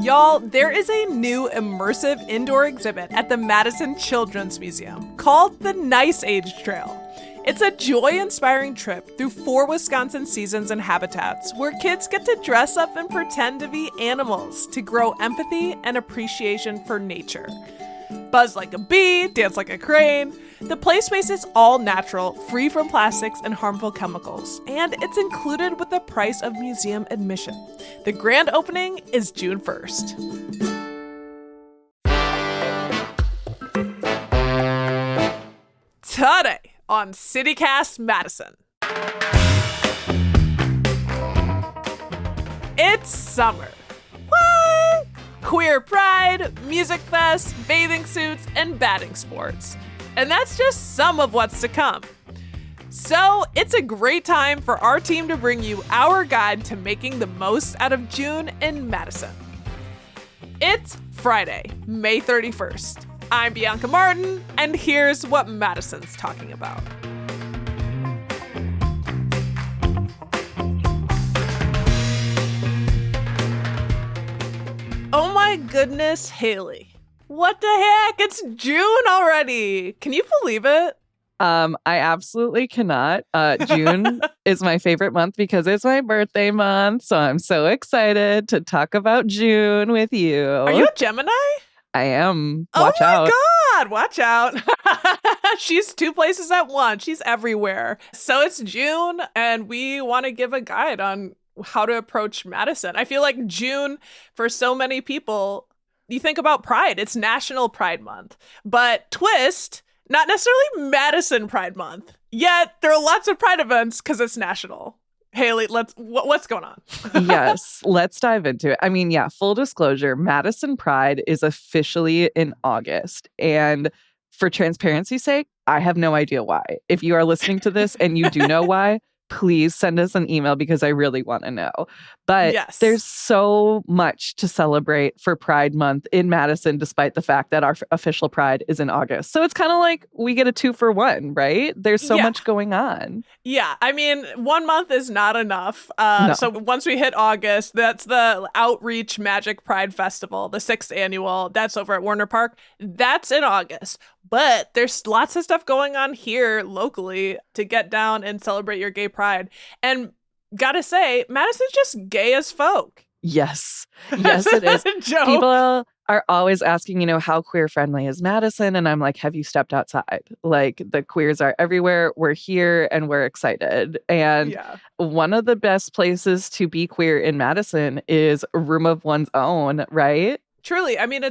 Y'all, there is a new immersive indoor exhibit at the Madison Children's Museum called the Nice Age Trail. It's a joy-inspiring trip through 4 Wisconsin seasons and habitats where kids get to dress up and pretend to be animals to grow empathy and appreciation for nature. Buzz like a bee, dance like a crane. The play space is all natural, free from plastics and harmful chemicals, and it's included with the price of museum admission. The grand opening is June 1st. Today on CityCast Madison. It's summer. What? Queer pride, music fest, bathing suits, and batting sports. And that's just some of what's to come. So it's a great time for our team to bring you our guide to making the most out of June in Madison. It's Friday, May 31st. I'm Bianca Martin, and here's what Madison's talking about. Oh my goodness, Hayley. What the heck? It's June already. Can you believe it? I absolutely cannot. June is my favorite month because it's my birthday month. So I'm so excited to talk about June with you. Are you a Gemini? I am. Watch out. Oh my God, watch out. She's 2 places at once. She's everywhere. So it's June, and we want to give a guide on how to approach Madison. I feel like June, for so many people, you think about Pride. It's National Pride Month. But twist, not necessarily Madison Pride Month. Yet there are lots of Pride events because it's national. Hayley, what's going on? Yes, let's dive into it. I mean, yeah, full disclosure, Madison Pride is officially in August. And for transparency's sake, I have no idea why. If you are listening to this and you do know why, please send us an email because I really want to know. But yes, there's so much to celebrate for Pride Month in Madison, despite the fact that our official Pride is in August. So it's kind of like we get a 2-for-1, right? There's so much going on. Yeah, I mean, 1 month is not enough. No. So once we hit August, that's the Outreach Magic Pride Festival, the 6th annual. That's over at Warner Park. That's in August. But there's lots of stuff going on here locally to get down and celebrate your gay pride. And gotta say, Madison's just gay as folk. Yes. Yes, it is. People are always asking, how queer friendly is Madison? And I'm like, have you stepped outside? Like, the queers are everywhere. We're here and we're excited. And one of the best places to be queer in Madison is a room of one's own, right? Truly. I mean,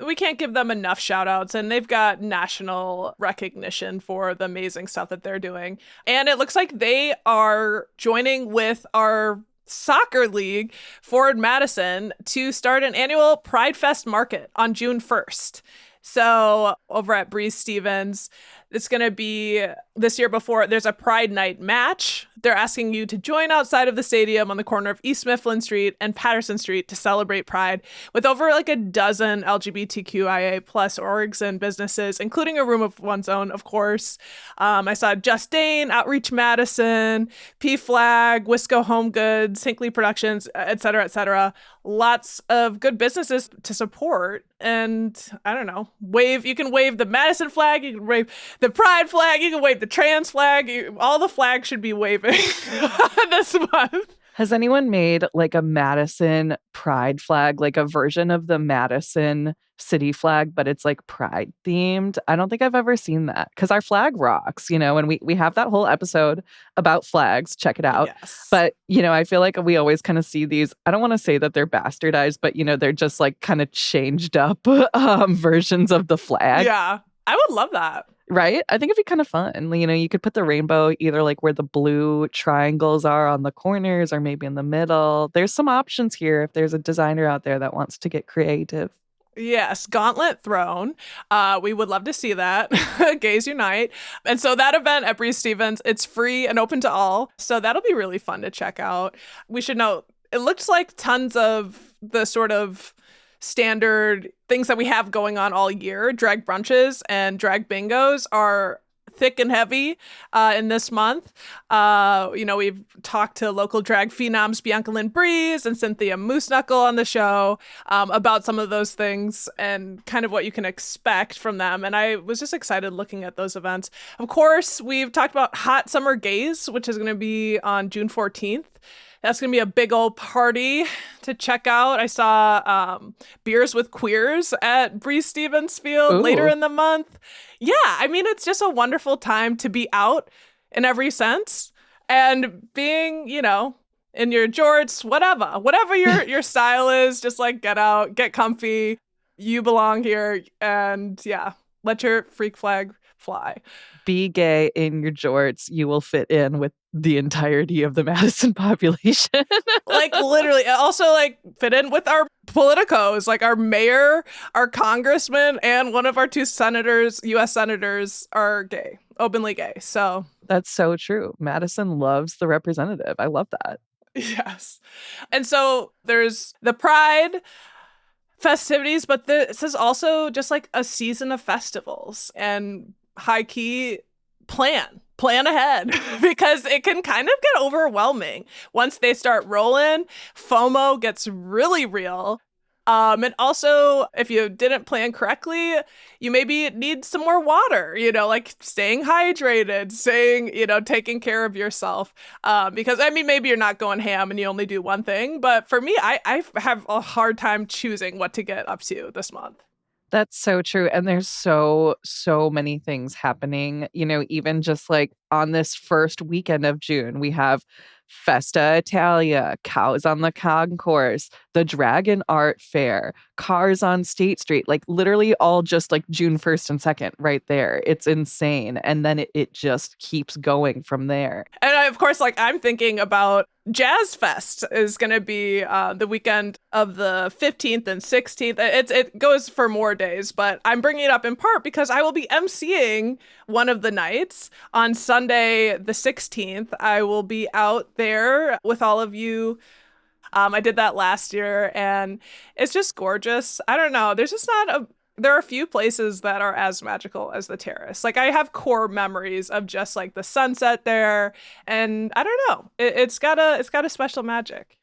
we can't give them enough shout outs, and they've got national recognition for the amazing stuff that they're doing. And it looks like they are joining with our soccer league, Forward Madison, to start an annual Pride Fest market on June 1st. So over at Breeze Stevens, it's going to be this year before there's a Pride Night match. They're asking you to join outside of the stadium on the corner of East Mifflin Street and Patterson Street to celebrate Pride with over like a dozen LGBTQIA plus orgs and businesses, including a room of one's own, of course. I saw Just Dane, Outreach Madison, P-Flag, Wisco Home Goods, Hinckley Productions, et cetera, et cetera. Lots of good businesses to support. And I don't know, you can wave the Madison flag, you can wave the Pride flag, you can wave the trans flag, all the flags should be waving this month. Has anyone made like a Madison Pride flag, like a version of the Madison city flag, but it's like Pride themed? I don't think I've ever seen that because our flag rocks, and we have that whole episode about flags. Check it out. Yes. But, I feel like we always kind of see these. I don't want to say that they're bastardized, but, they're just like kind of changed up versions of the flag. Yeah, I would love that. Right? I think it'd be kind of fun. You could put the rainbow either like where the blue triangles are on the corners or maybe in the middle. There's some options here if there's a designer out there that wants to get creative. Yes, Gauntlet Throne. We would love to see that. Gays Unite. And so that event at Breeze Stevens, it's free and open to all. So that'll be really fun to check out. We should note, it looks like tons of the sort of standard things that we have going on all year. Drag brunches and drag bingos are thick and heavy in this month. We've talked to local drag phenoms Bianca Breeze and Cynthia Moose Knuckle on the show about some of those things and kind of what you can expect from them. And I was just excited looking at those events. Of course, we've talked about Hot Summer Gaze, which is going to be on June 14th. That's going to be a big old party to check out. I saw Beers with Queers at Breeze Stevens Field later in the month. Yeah, I mean, it's just a wonderful time to be out in every sense. And being, in your jorts, whatever your style is, just like get out, get comfy. You belong here. And yeah, let your freak flag fly. Be gay in your jorts. You will fit in with the entirety of the Madison population. Like literally. Also like fit in with our politicos, like our mayor, our congressman, and one of our 2 senators, U.S. senators are gay, openly gay. So that's so true. Madison loves the representative. I love that. Yes. And so there's the Pride festivities, but this is also just like a season of festivals and high key plan ahead because it can kind of get overwhelming once they start rolling. FOMO gets really real. And also, if you didn't plan correctly, you maybe need some more water, like staying hydrated, taking care of yourself. Because, I mean, maybe you're not going ham and you only do one thing. But for me, I have a hard time choosing what to get up to this month. That's so true. And there's so many things happening, even just like on this first weekend of June, we have Festa Italia, Cows on the Concourse, the Dragon Art Fair, Cars on State Street, like literally all just like June 1st and 2nd right there. It's insane. And then it just keeps going from there. And of course, like I'm thinking about Jazz Fest is going to be the weekend of the 15th and 16th. It goes for more days, but I'm bringing it up in part because I will be emceeing one of the nights on Sunday, the 16th. I will be out there with all of you. I did that last year and it's just gorgeous. I don't know. There's just there are a few places that are as magical as the Terrace. Like I have core memories of just like the sunset there. And I don't know, it's got a special magic.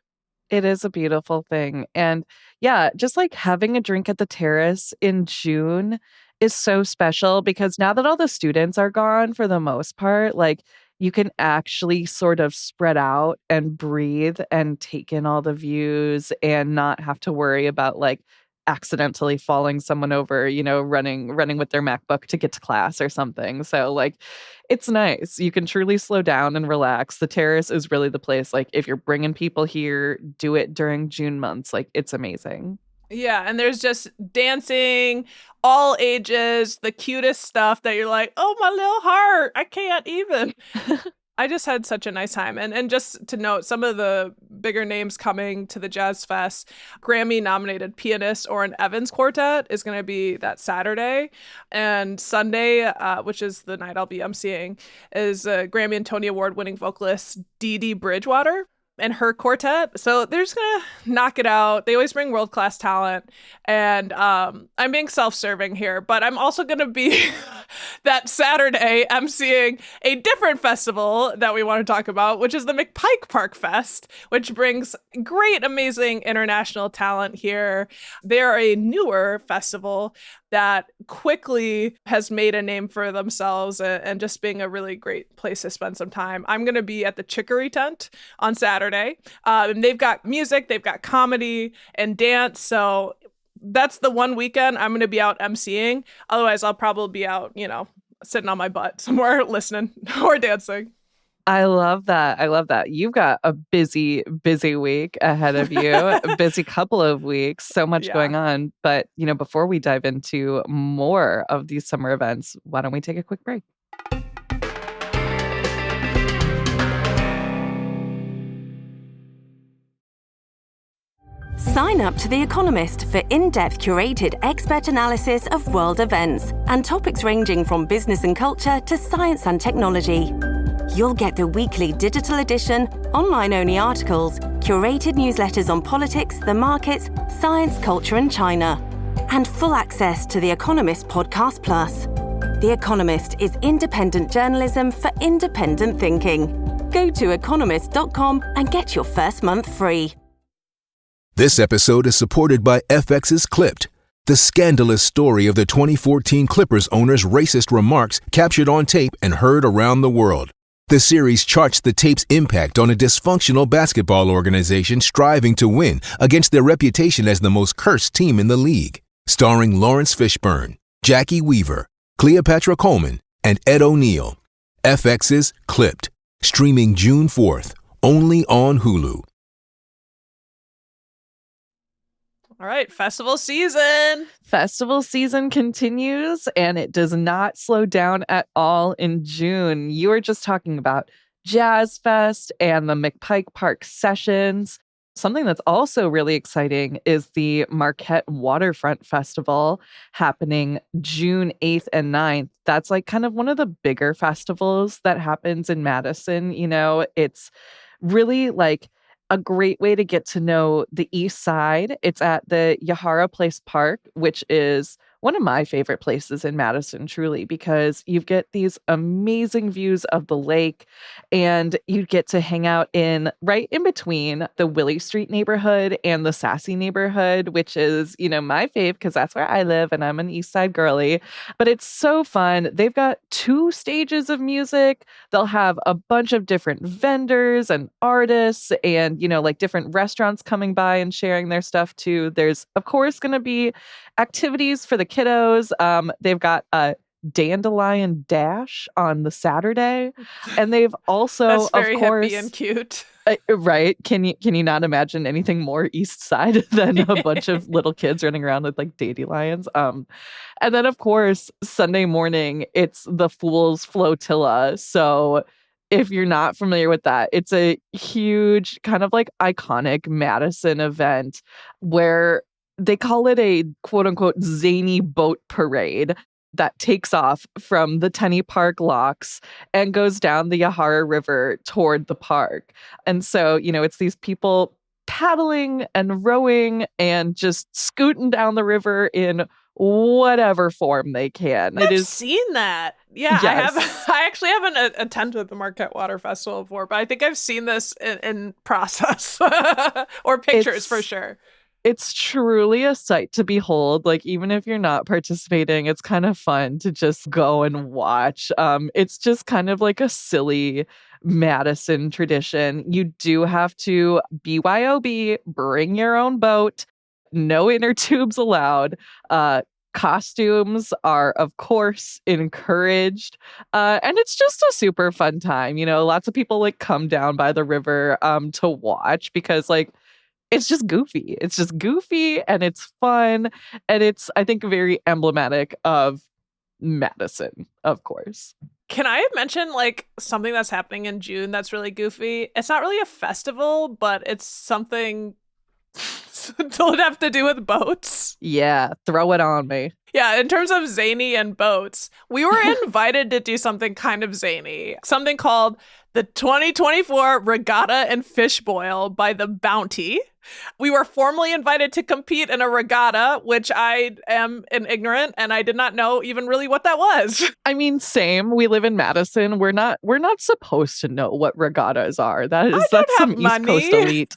It is a beautiful thing. And yeah, just like having a drink at the Terrace in June is so special because now that all the students are gone for the most part, like you can actually sort of spread out and breathe and take in all the views and not have to worry about like accidentally falling someone over, running with their MacBook to get to class or something. So like, it's nice. You can truly slow down and relax. The Terrace is really the place. Like if you're bringing people here, do it during June months. Like it's amazing. Yeah. And there's just dancing, all ages, the cutest stuff that you're like, oh, my little heart, I can't even. I just had such a nice time. And just to note, some of the bigger names coming to the Jazz Fest, Grammy-nominated pianist Orrin Evans Quartet is going to be that Saturday. And Sunday, which is the night I'll be emceeing, is Grammy and Tony Award-winning vocalist Dee Dee Bridgewater and her quartet. So they're just going to knock it out. They always bring world-class talent. And I'm being self-serving here, but I'm also going to be that Saturday emceeing a different festival that we want to talk about, which is the McPike Park Fest, which brings great, amazing international talent here. They're a newer festival that quickly has made a name for themselves and just being a really great place to spend some time. I'm going to be at the Chicory Tent on Saturday. And they've got music, they've got comedy and dance. So that's the one weekend I'm going to be out emceeing. Otherwise, I'll probably be out, sitting on my butt somewhere listening or dancing. I love that. You've got a busy week ahead of you, a busy couple of weeks, so much going on. But, before we dive into more of these summer events, why don't we take a quick break? Sign up to The Economist for in-depth curated expert analysis of world events and topics ranging from business and culture to science and technology. You'll get the weekly digital edition, online-only articles, curated newsletters on politics, the markets, science, culture, and China, and full access to The Economist Podcast Plus. The Economist is independent journalism for independent thinking. Go to economist.com and get your first month free. This episode is supported by FX's Clipped, the scandalous story of the 2014 Clippers owner's racist remarks captured on tape and heard around the world. The series charts the tape's impact on a dysfunctional basketball organization striving to win against their reputation as the most cursed team in the league. Starring Lawrence Fishburne, Jackie Weaver, Cleopatra Coleman, and Ed O'Neill. FX's Clipped, streaming June 4th, only on Hulu. All right, festival season. Festival season continues, and it does not slow down at all in June. You were just talking about Jazz Fest and the McPike Park Sessions. Something that's also really exciting is the Marquette Waterfront Festival happening June 8th and 9th. That's like kind of one of the bigger festivals that happens in Madison. You know, it's really like a great way to get to know the East Side. It's at the Yahara Place Park, which is one of my favorite places in Madison, truly, because you get these amazing views of the lake, and you get to hang out right in between the Willie Street neighborhood and the Sassy neighborhood, which is, you know, my fave because that's where I live and I'm an East Side girly. But it's so fun. They've got 2 stages of music. They'll have a bunch of different vendors and artists and, you know, like different restaurants coming by and sharing their stuff too. There's, of course, going to be activities for the kiddos. They've got a dandelion dash on the Saturday, and they've also, That's very of course, hippie and cute. Right? Can you not imagine anything more East Side than a bunch of little kids running around with like dandelions? And then, of course, Sunday morning, it's the Fool's Flotilla. So if you're not familiar with that, it's a huge kind of like iconic Madison event where they call it a quote unquote zany boat parade that takes off from the Tenny Park locks and goes down the Yahara River toward the park. And so, you know, it's these people paddling and rowing and just scooting down the river in whatever form they can. I've seen that. Yeah, Yes. I actually haven't attended the Marquette Water Festival before, but I think I've seen this in process or pictures for sure. It's truly a sight to behold. Like, even if you're not participating, it's kind of fun to just go and watch. It's just kind of like a silly Madison tradition. You do have to BYOB, bring your own boat, no inner tubes allowed. Costumes are, of course, encouraged. And it's just a super fun time. You know, lots of people like come down by the river to watch because like it's just goofy. It's just goofy and it's fun. And it's, I think, very emblematic of Madison, of course. Can I mention like something that's happening in June that's really goofy? It's not really a festival, but it's something don't have to do with boats. Yeah, throw it on me. Yeah, in terms of zany and boats, we were invited to do something kind of zany, something called the 2024 Regatta and Fish Boil by the Bounty. We were formally invited to compete in a regatta, which I am an ignorant and I did not know even really what that was. I mean, same. We live in Madison. We're not supposed to know what regattas are. That's some East Coast elite.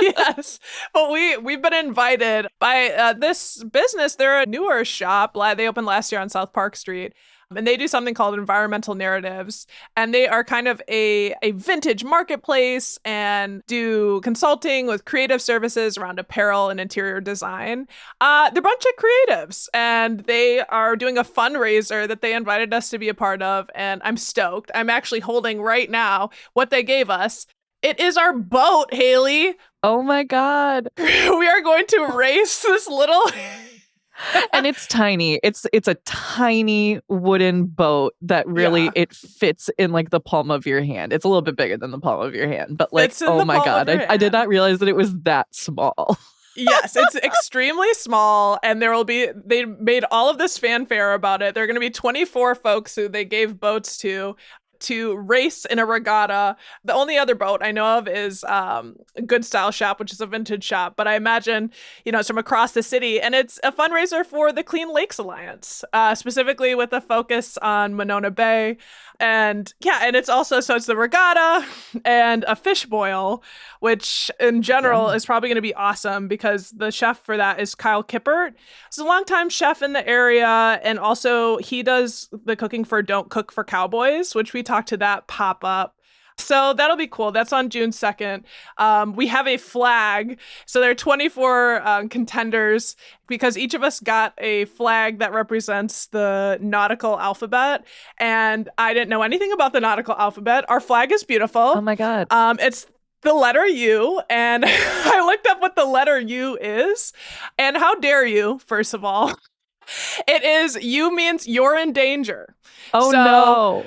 Yes, but we've been invited by this business. They're a newer shop. They opened last year on South Park Street. And they do something called environmental narratives. And they are kind of a vintage marketplace and do consulting with creative services around apparel and interior design. They're a bunch of creatives. And they are doing a fundraiser that they invited us to be a part of. And I'm stoked. I'm actually holding right now what they gave us. It is our boat, Hayley. Oh my God. We are going to race this little... And it's tiny. It's a tiny wooden boat that really it fits in like the palm of your hand. It's a little bit bigger than the palm of your hand, but like, oh my God, I did not realize that it was that small. Yes, it's extremely small, and they made all of this fanfare about it. There are going to be 24 folks who they gave boats to to race in a regatta. The only other boat I know of is Good Style Shop, which is a vintage shop. But I imagine, it's from across the city. And it's a fundraiser for the Clean Lakes Alliance, specifically with a focus on Monona Bay. And it's also, so it's the regatta and a fish boil, which in general is probably going to be awesome because the chef for that is Kyle Kippert. He's a longtime chef in the area. And also he does the cooking for Don't Cook for Cowboys, which we talked to that pop up. So that'll be cool. That's on June 2nd. We have a flag. So there are 24 contenders because each of us got a flag that represents the nautical alphabet. And I didn't know anything about the nautical alphabet. Our flag is beautiful. Oh my God. It's the letter U. And I looked up what the letter U is. And how dare you, first of all. It is, U means you're in danger. Oh no.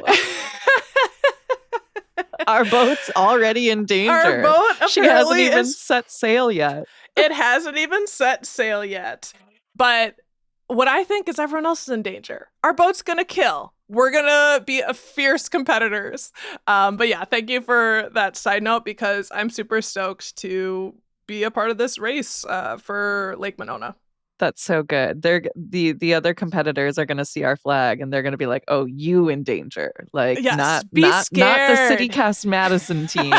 Our boat's already in danger. Our boat apparently she hasn't even set sail yet. It hasn't even set sail yet. But what I think is everyone else is in danger. Our boat's going to kill. We're going to be fierce competitors. But yeah, thank you for that side note because I'm super stoked to be a part of this race for Lake Monona. That's so good. They're the other competitors are going to see our flag and they're going to be like, "Oh, you in danger!" Like yes, not scared. The CityCast Madison team.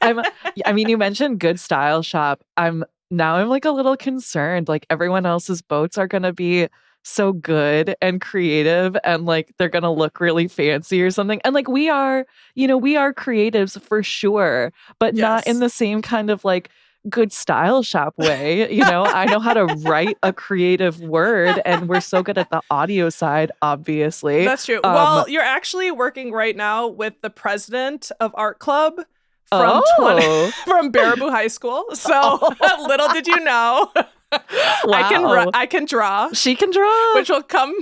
I mean, you mentioned Good Style Shop. I'm like a little concerned. Like everyone else's boats are going to be so good and creative, and like they're going to look really fancy or something. And like we are creatives for sure, but not in the same kind of like Good Style Shop way. I know how to write a creative word and we're so good at the audio side, obviously. That's true. Well, you're actually working right now with the president of Art Club from Baraboo High School. So little did you know. Wow. I can draw. She can draw. Which will come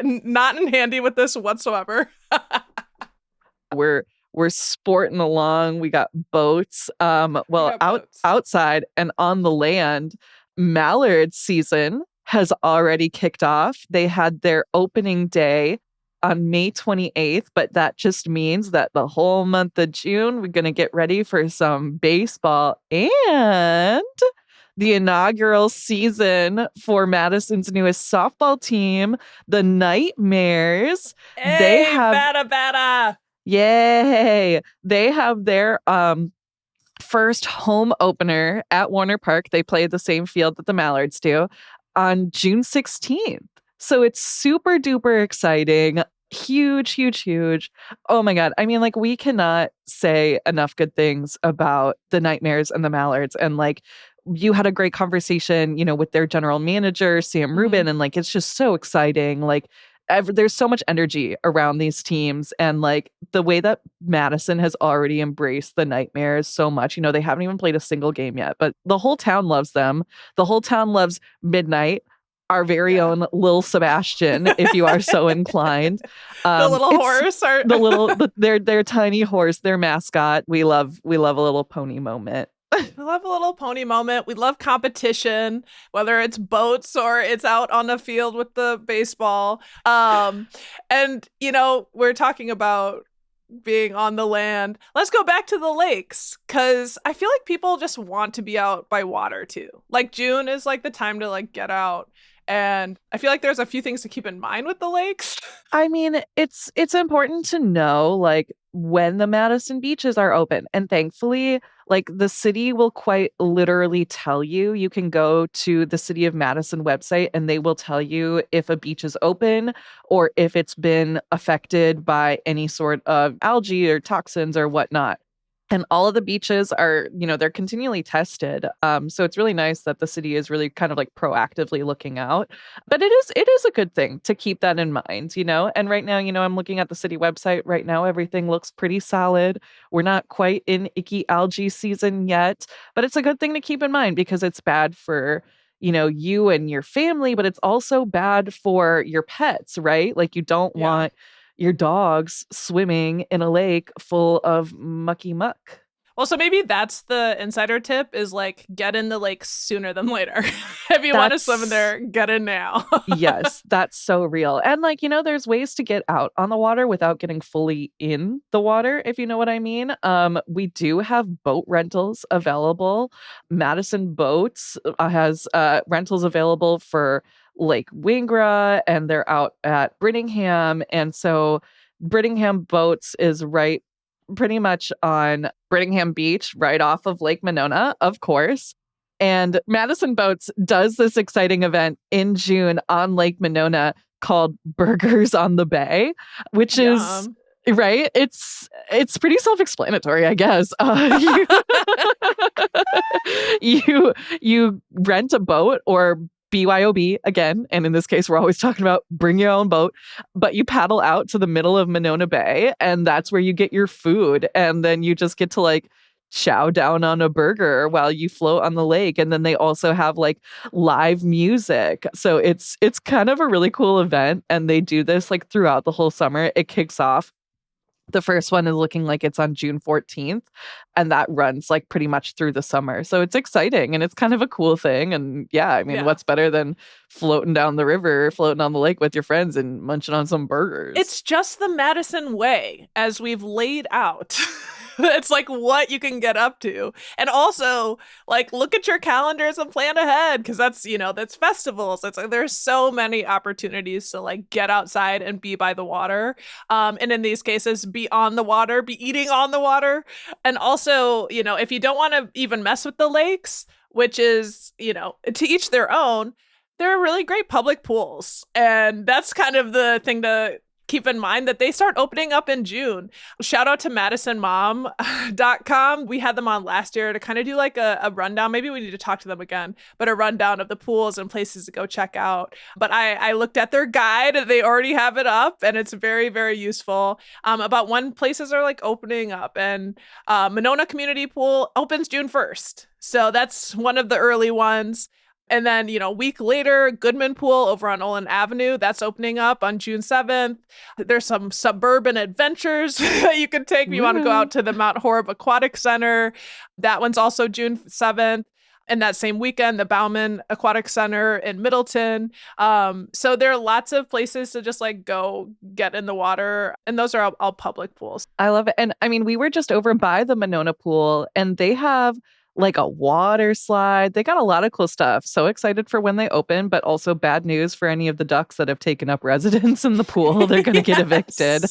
not in handy with this whatsoever. We're sporting along. We got boats. Outside and on the land, mallard season has already kicked off. They had their opening day on May 28th, but that just means that the whole month of June, we're going to get ready for some baseball and the inaugural season for Madison's newest softball team, the Nightmares. Hey, they have bada. Yay! They have their first home opener at Warner Park. They play the same field that the Mallards do on June 16th. So it's super duper exciting. Huge, huge, huge. Oh my God. I mean, like, we cannot say enough good things about the Nightmares and the Mallards. And like, you had a great conversation, with their general manager, Sam Rubin. And like, it's just so exciting. Like, there's so much energy around these teams, and like the way that Madison has already embraced the Nightmares so much. They haven't even played a single game yet, but the whole town loves them. The whole town loves Midnight, our very own Lil Sebastian, if you are so inclined. The little horse, their tiny horse, their mascot. We love a little pony moment. We love a little pony moment. We love competition, whether it's boats or it's out on the field with the baseball. And, we're talking about being on the land. Let's go back to the lakes, because I feel like people just want to be out by water too. Like June is like the time to like get out. And I feel like there's a few things to keep in mind with the lakes. I mean, it's important to know like when the Madison beaches are open. And thankfully, like the city will quite literally tell you. You can go to the City of Madison website and they will tell you if a beach is open or if it's been affected by any sort of algae or toxins or whatnot. And all of the beaches are, they're continually tested. So it's really nice that the city is really kind of like proactively looking out. But it is a good thing to keep that in mind, And right now, I'm looking at the city website right now. Everything looks pretty solid. We're not quite in icky algae season yet, but it's a good thing to keep in mind because it's bad for, you and your family, but it's also bad for your pets, right? Like you don't want your dogs swimming in a lake full of mucky muck. Well, so maybe that's the insider tip is like get in the lake sooner than later. If you want to swim in there, get in now. Yes, that's so real. And like, there's ways to get out on the water without getting fully in the water, if you know what I mean. We do have boat rentals available. Madison Boats has rentals available for Lake Wingra, and they're out at Brittingham. And so Brittingham Boats is right pretty much on Brittingham Beach, right off of Lake Monona, of course. And Madison Boats does this exciting event in June on Lake Monona called Burgers on the Bay, which is right. It's pretty self-explanatory, I guess. You rent a boat, or BYOB again, and in this case, we're always talking about bring your own boat, but you paddle out to the middle of Monona Bay, and that's where you get your food, and then you just get to like chow down on a burger while you float on the lake. And then they also have like live music, so it's kind of a really cool event, and they do this like throughout the whole summer. It kicks off. The first one is looking like it's on June 14th, and that runs like pretty much through the summer. So it's exciting, and it's kind of a cool thing. And yeah, I mean, what's better than floating down the river, floating on the lake with your friends and munching on some burgers? It's just the Madison way, as we've laid out. It's like what you can get up to. And also, like, look at your calendars and plan ahead, because that's festivals. It's like there's so many opportunities to like get outside and be by the water. And in these cases, be on the water, be eating on the water. And also, if you don't want to even mess with the lakes, which is, to each their own, there are really great public pools. And that's kind of the thing to keep in mind, that they start opening up in June. Shout out to MadisonMom.com. We had them on last year to kind of do like a rundown. Maybe we need to talk to them again, but a rundown of the pools and places to go check out. But I looked at their guide. They already have it up, and it's very, very useful about when places are like opening up. And Monona Community Pool opens June 1st. So that's one of the early ones. And then, a week later, Goodman Pool over on Olin Avenue, that's opening up on June 7th. There's some suburban adventures that you can take if you want to go out to the Mount Horeb Aquatic Center. That one's also June 7th. And that same weekend, the Bauman Aquatic Center in Middleton. So there are lots of places to just like go get in the water. And those are all public pools. I love it. And I mean, we were just over by the Monona Pool, and they have like a water slide. They got a lot of cool stuff. So excited for when they open, but also bad news for any of the ducks that have taken up residence in the pool. They're going to get evicted.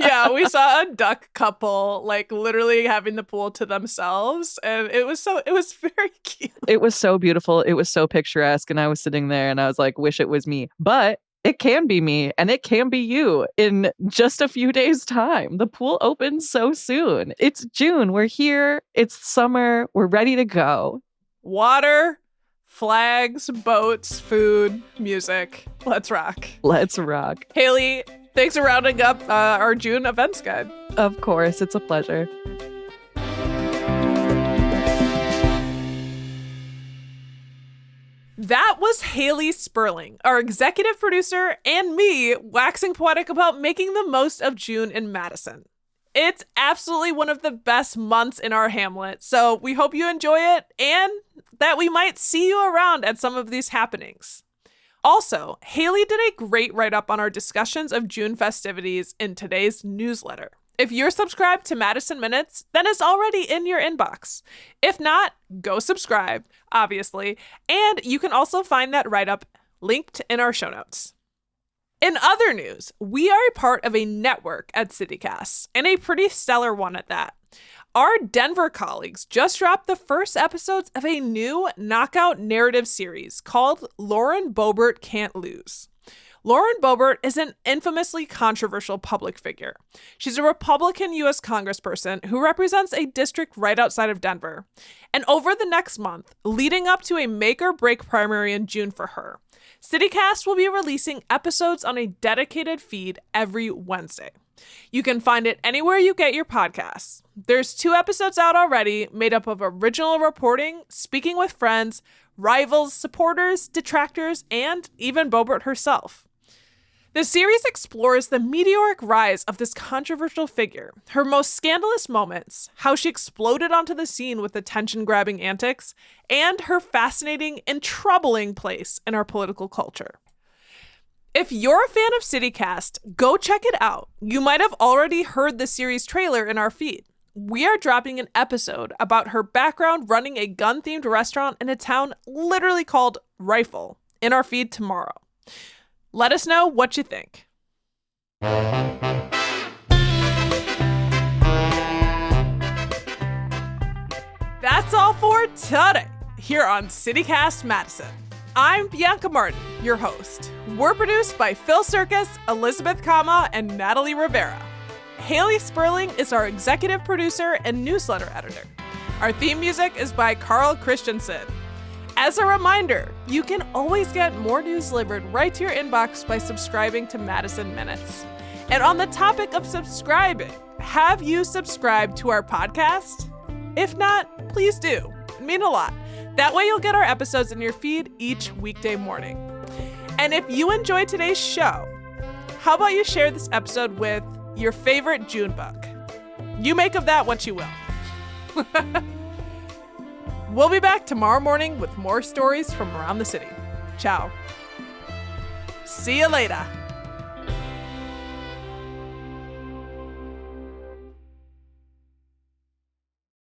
Yeah, we saw a duck couple like literally having the pool to themselves. And it was very cute. It was so beautiful. It was so picturesque. And I was sitting there and I was like, wish it was me. But it can be me, and it can be you in just a few days' time. The pool opens so soon. It's June. We're here. It's summer. We're ready to go. Water, flags, boats, food, music. Let's rock. Let's rock. Hayley, thanks for rounding up our June events guide. Of course. It's a pleasure. That was Hayley Sperling, our executive producer, and me waxing poetic about making the most of June in Madison. It's absolutely one of the best months in our hamlet, so we hope you enjoy it and that we might see you around at some of these happenings. Also, Hayley did a great write-up on our discussions of June festivities in today's newsletter. If you're subscribed to Madison Minutes, then it's already in your inbox. If not, go subscribe, obviously, and you can also find that write-up linked in our show notes. In other news, we are a part of a network at CityCast, and a pretty stellar one at that. Our Denver colleagues just dropped the first episodes of a new knockout narrative series called Lauren Boebert Can't Lose. Lauren Boebert is an infamously controversial public figure. She's a Republican U.S. congressperson who represents a district right outside of Denver. And over the next month, leading up to a make-or-break primary in June for her, CityCast will be releasing episodes on a dedicated feed every Wednesday. You can find it anywhere you get your podcasts. There's 2 episodes out already, made up of original reporting, speaking with friends, rivals, supporters, detractors, and even Boebert herself. The series explores the meteoric rise of this controversial figure, her most scandalous moments, how she exploded onto the scene with attention-grabbing antics, and her fascinating and troubling place in our political culture. If you're a fan of CityCast, go check it out. You might have already heard the series trailer in our feed. We are dropping an episode about her background running a gun-themed restaurant in a town literally called Rifle in our feed tomorrow. Let us know what you think. That's all for today here on CityCast Madison. I'm Bianca Martin, your host. We're produced by Phil Circus, Elizabeth Kama, and Natalie Rivera. Hayley Sperling is our executive producer and newsletter editor. Our theme music is by Carl Christensen. As a reminder, you can always get more news delivered right to your inbox by subscribing to Madison Minutes. And on the topic of subscribing, have you subscribed to our podcast? If not, please do. It means a lot. That way you'll get our episodes in your feed each weekday morning. And if you enjoyed today's show, how about you share this episode with your favorite June bug? You make of that what you will. We'll be back tomorrow morning with more stories from around the city. Ciao. See you later.